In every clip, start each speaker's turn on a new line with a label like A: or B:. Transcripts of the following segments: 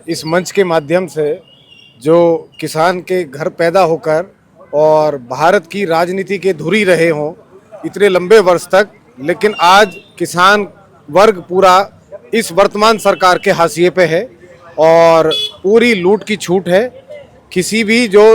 A: इस मंच के माध्यम से जो किसान के घर पैदा होकर और भारत की राजनीति के धुरी रहे हों इतने लंबे वर्ष तक, लेकिन आज किसान वर्ग पूरा इस वर्तमान सरकार के हाशिए पे है और पूरी लूट की छूट है। किसी भी जो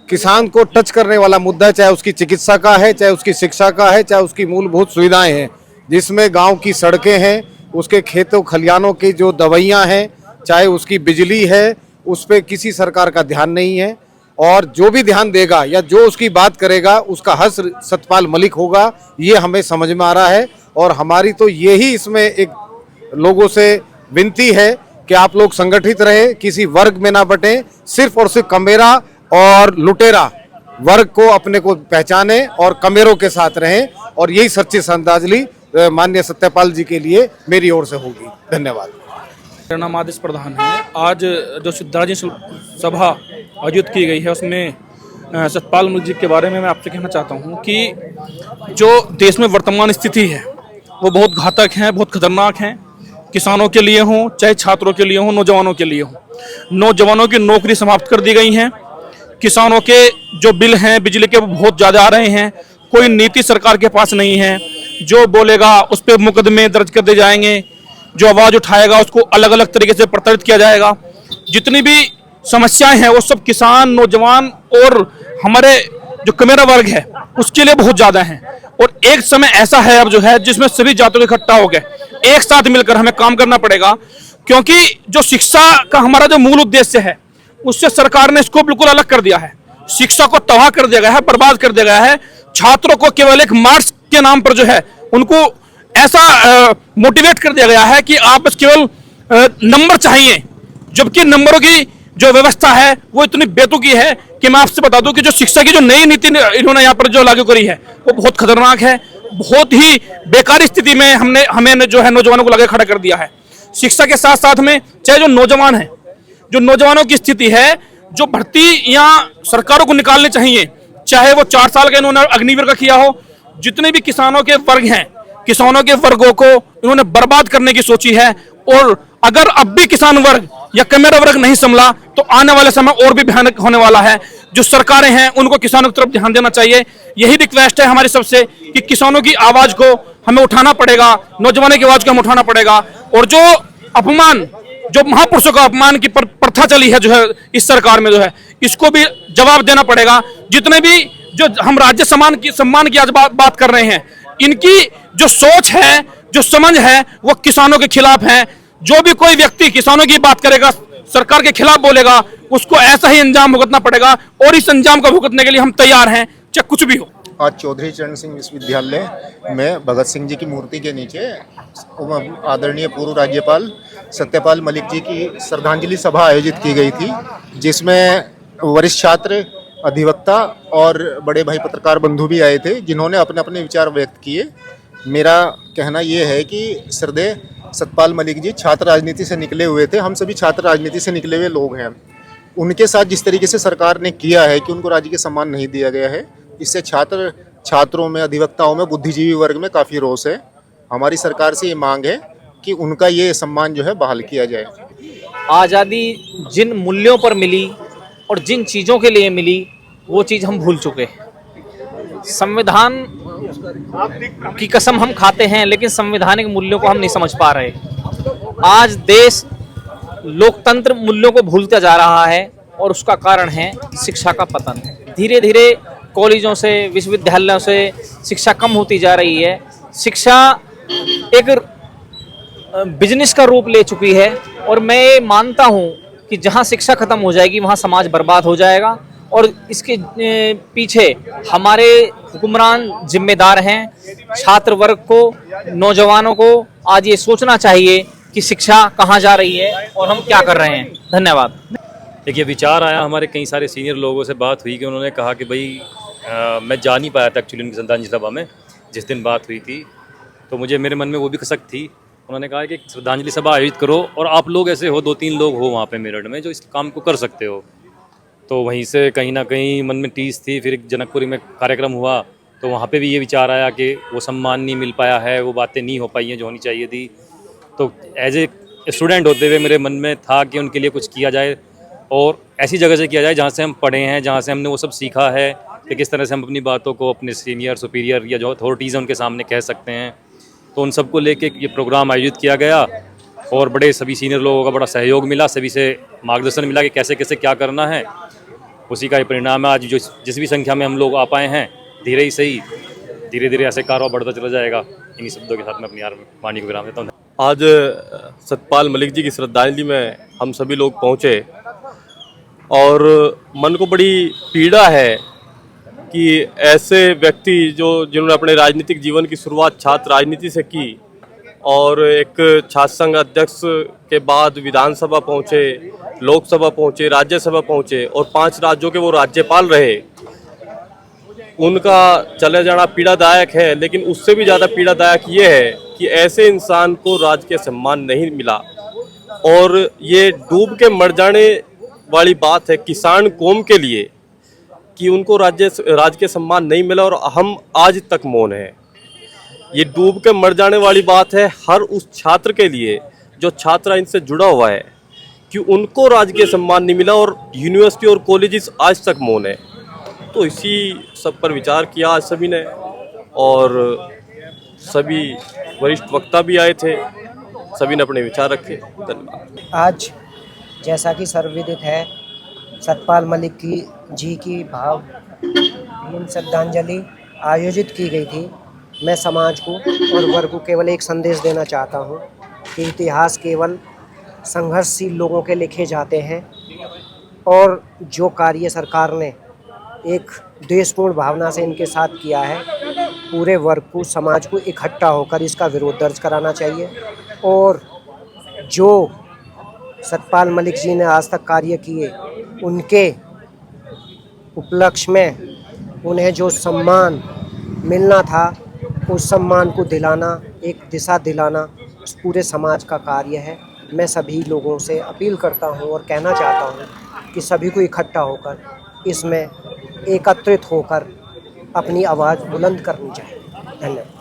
A: किसान को टच करने वाला मुद्दा, चाहे उसकी चिकित्सा का है, चाहे उसकी शिक्षा का है, चाहे उसकी मूलभूत सुविधाएं हैं, जिसमें गांव की सड़कें हैं, उसके खेतों खलियानों की जो दवाइयां हैं, चाहे उसकी बिजली है, उस पर किसी सरकार का ध्यान नहीं है। और जो भी ध्यान देगा या जो उसकी बात करेगा उसका हर्ष सतपाल मलिक होगा, ये हमें समझ में आ रहा है। और हमारी तो यही इसमें एक लोगों से विनती है कि आप लोग संगठित रहे, किसी वर्ग में ना बटें, सिर्फ और सिर्फ कमेरा और लुटेरा वर्ग को अपने को पहचाने और कमेरों के साथ रहें। और यही सच्ची श्रद्धांजलि माननीय सत्यपाल जी के लिए मेरी ओर से होगी। धन्यवाद।
B: मेरा नाम आदेश प्रधान है। आज जो श्रद्धांजलि सभा आयोजित की गई है उसमें सतपाल मलिक जी के बारे में मैं आपसे कहना चाहता हूं कि जो देश में वर्तमान स्थिति है वो बहुत घातक है, बहुत खतरनाक है। किसानों के लिए हों, चाहे छात्रों के लिए हों, नौजवानों के लिए हों। नौजवानों की नौकरी समाप्त कर दी गई हैं। किसानों के जो बिल हैं बिजली के वो बहुत ज़्यादा आ रहे हैं। कोई नीति सरकार के पास नहीं है। जो बोलेगा उस पर मुकदमे दर्ज कर दिए जाएंगे, जो आवाज़ उठाएगा उसको अलग अलग तरीके से प्रताड़ित किया जाएगा। जितनी भी समस्याएं हैं वो सब किसान, नौजवान और हमारे जो कमेरा वर्ग है उसके लिए बहुत ज़्यादा हैं। और एक समय ऐसा है अब जो है जिसमें सभी जातों के इकट्ठा हो गए एक साथ मिलकर हमें काम करना पड़ेगा, क्योंकि जो शिक्षा का हमारा जो मूल उद्देश्य है उससे सरकार ने इसको बिल्कुल अलग कर दिया है। शिक्षा को तबाह कर दिया गया है, बर्बाद कर दिया गया है। छात्रों को केवल एक मार्क्स के नाम पर जो है उनको ऐसा मोटिवेट कर दिया गया है कि आप बस केवल नंबर चाहिए, जबकि नंबरों की जो व्यवस्था है वो इतनी बेतुकी है कि मैं आपसे बता दूं कि जो शिक्षा की जो नई नीति इन्होंने यहाँ पर जो लागू करी है वो बहुत खतरनाक है। बहुत ही बेकार स्थिति में हमें जो है नौजवानों को लगे खड़ा कर दिया है। शिक्षा के साथ साथ में चाहे जो नौजवान है, जो नौजवानों की स्थिति है, जो भर्ती यहाँ सरकारों को निकालने चाहिए, चाहे वो 4 साल का इन्होंने अग्निवीर का किया हो। जितने भी किसानों के वर्ग हैं, किसानों के वर्गों को इन्होंने बर्बाद करने की सोची है। और अगर अब भी किसान वर्ग या कमेरा वर्ग नहीं संभला तो आने वाले समय और भी भयानक होने वाला है। जो सरकारें हैं उनको किसानों की तरफ ध्यान देना चाहिए। यही रिक्वेस्ट है हमारी सबसे कि किसानों की आवाज को हमें उठाना पड़ेगा, नौजवानों की आवाज को हमें उठाना पड़ेगा। और जो अपमान, जो महापुरुषों का अपमान की प्रथा चली है जो है इस सरकार में जो है, इसको भी जवाब देना पड़ेगा। जितने भी जो हम राज्य सम्मान की आज बात कर रहे हैं, इनकी जो सोच है, जो समझ है वो किसानों के खिलाफ है। जो भी कोई व्यक्ति किसानों की बात करेगा, सरकार के खिलाफ बोलेगा, उसको ऐसा ही अंजाम भुगतना पड़ेगा। और इस अंजाम को भुगतने के लिए हम तैयार हैं, चाहे कुछ भी हो।
C: आज चौधरी चरण सिंह विश्वविद्यालय में भगत सिंह जी की मूर्ति के नीचे आदरणीय पूर्व राज्यपाल सत्यपाल मलिक जी की श्रद्धांजलि सभा आयोजित की गई थी, जिसमें वरिष्ठ छात्र, अधिवक्ता और बड़े भाई पत्रकार बंधु भी आए थे, जिन्होंने अपने अपने विचार व्यक्त किए। मेरा कहना ये है कि श्रद्धेय सतपाल मलिक जी छात्र राजनीति से निकले हुए थे। हम सभी छात्र राजनीति से निकले हुए लोग हैं। उनके साथ जिस तरीके से सरकार ने किया है कि उनको राजकीय सम्मान नहीं दिया गया है, इससे छात्रों में, अधिवक्ताओं में, बुद्धिजीवी वर्ग में काफ़ी रोष है। हमारी सरकार से ये मांग है कि उनका ये सम्मान जो है बहाल किया जाए।
D: आज़ादी जिन मूल्यों पर मिली और जिन चीज़ों के लिए मिली वो चीज़ हम भूल चुके हैं। संविधान की कसम हम खाते हैं लेकिन संवैधानिक मूल्यों को हम नहीं समझ पा रहे। आज देश लोकतंत्र मूल्यों को भूलता जा रहा है और उसका कारण है शिक्षा का पतन। धीरे धीरे कॉलेजों से, विश्वविद्यालयों से शिक्षा कम होती जा रही है। शिक्षा एक बिजनेस का रूप ले चुकी है और मैं मानता हूं कि जहां शिक्षा खत्म हो जाएगी वहां समाज बर्बाद हो जाएगा। और इसके पीछे हमारे हुक्मरान जिम्मेदार हैं। छात्र वर्ग को, नौजवानों को आज ये सोचना चाहिए कि शिक्षा कहाँ जा रही है और हम क्या कर रहे हैं। धन्यवाद।
E: देखिए, विचार आया, हमारे कई सारे सीनियर लोगों से बात हुई कि उन्होंने कहा कि भाई मैं जा नहीं पाया था एक्चुअली उनकी श्रद्धांजलि सभा में जिस दिन बात हुई थी, तो मुझे मेरे मन में वो भी कसक थी। उन्होंने कहा कि श्रद्धांजलि सभा आयोजित करो और आप लोग ऐसे हो, 2-3 लोग हो वहाँ पे मेरठ में जो इस काम को कर सकते हो। तो वहीं से कहीं ना कहीं मन में टीस थी। फिर एक जनकपुरी में कार्यक्रम हुआ तो वहाँ पे भी ये विचार आया कि वो सम्मान नहीं मिल पाया है, वो बातें नहीं हो पाई हैं जो होनी चाहिए थी। तो एज ए स्टूडेंट होते हुए मेरे मन में था कि उनके लिए कुछ किया जाए, और ऐसी जगह से किया जाए जहाँ से हम पढ़े हैं, जहाँ से हमने वो सब सीखा है कि किस तरह से हम अपनी बातों को अपने सीनियर सुपीरियर या जो अथॉरिटीज़ हैं उनके सामने कह सकते हैं। तो उन सबको लेके ये प्रोग्राम आयोजित किया गया, और बड़े सभी सीनियर लोगों का बड़ा सहयोग मिला, सभी से मार्गदर्शन मिला कि कैसे कैसे क्या करना है। उसी का ही परिणाम है आज जो जिस भी संख्या में हम लोग आ पाए हैं। धीरे ही सही, धीरे धीरे ऐसे कारोबार बढ़ता चला जाएगा। इन्हीं शब्दों के साथ मैं अपनी वाणी को विराम देता हूँ।
F: आज सतपाल मलिक जी की श्रद्धांजलि में हम सभी लोग पहुँचे, और मन को बड़ी पीड़ा है कि ऐसे व्यक्ति जिन्होंने अपने राजनीतिक जीवन की शुरुआत छात्र राजनीति से की, और एक छात्र संघ अध्यक्ष के बाद विधानसभा पहुँचे, लोकसभा पहुँचे, राज्यसभा पहुँचे, और 5 राज्यों के वो राज्यपाल रहे। उनका चले जाना पीड़ादायक है, लेकिन उससे भी ज़्यादा पीड़ादायक ये है कि ऐसे इंसान को राजकीय सम्मान नहीं मिला, और ये डूब के मर जाने वाली बात है किसान कौम के लिए कि उनको राजकीय सम्मान नहीं मिला, और हम आज तक मौन हैं। ये डूब के मर जाने वाली बात है हर उस छात्र के लिए जो छात्र इनसे जुड़ा हुआ है कि उनको राजकीय सम्मान नहीं मिला, और यूनिवर्सिटी और कॉलेजेस आज तक मौन है। तो इसी सब पर विचार किया आज सभी ने, और सभी वरिष्ठ वक्ता भी आए थे, सभी ने अपने विचार रखे। धन्यवाद।
G: आज जैसा कि सर्वविदित है, सतपाल मलिक जी की भावभीनी श्रद्धांजलि आयोजित की गई थी। मैं समाज को और वर्ग को केवल एक संदेश देना चाहता हूँ कि इतिहास केवल संघर्षशील लोगों के लिखे जाते हैं, और जो कार्य सरकार ने एक देशपूर्ण भावना से इनके साथ किया है, पूरे वर्ग को, समाज को इकट्ठा होकर इसका विरोध दर्ज कराना चाहिए। और जो सतपाल मलिक जी ने आज तक कार्य किए, उनके उपलक्ष्य में उन्हें जो सम्मान मिलना था, उस सम्मान को दिलाना, एक दिशा दिलाना उस पूरे समाज का कार्य है। मैं सभी लोगों से अपील करता हूं और कहना चाहता हूं कि सभी को इकट्ठा होकर इसमें एकत्रित होकर अपनी आवाज़ बुलंद करनी चाहिए। धन्यवाद।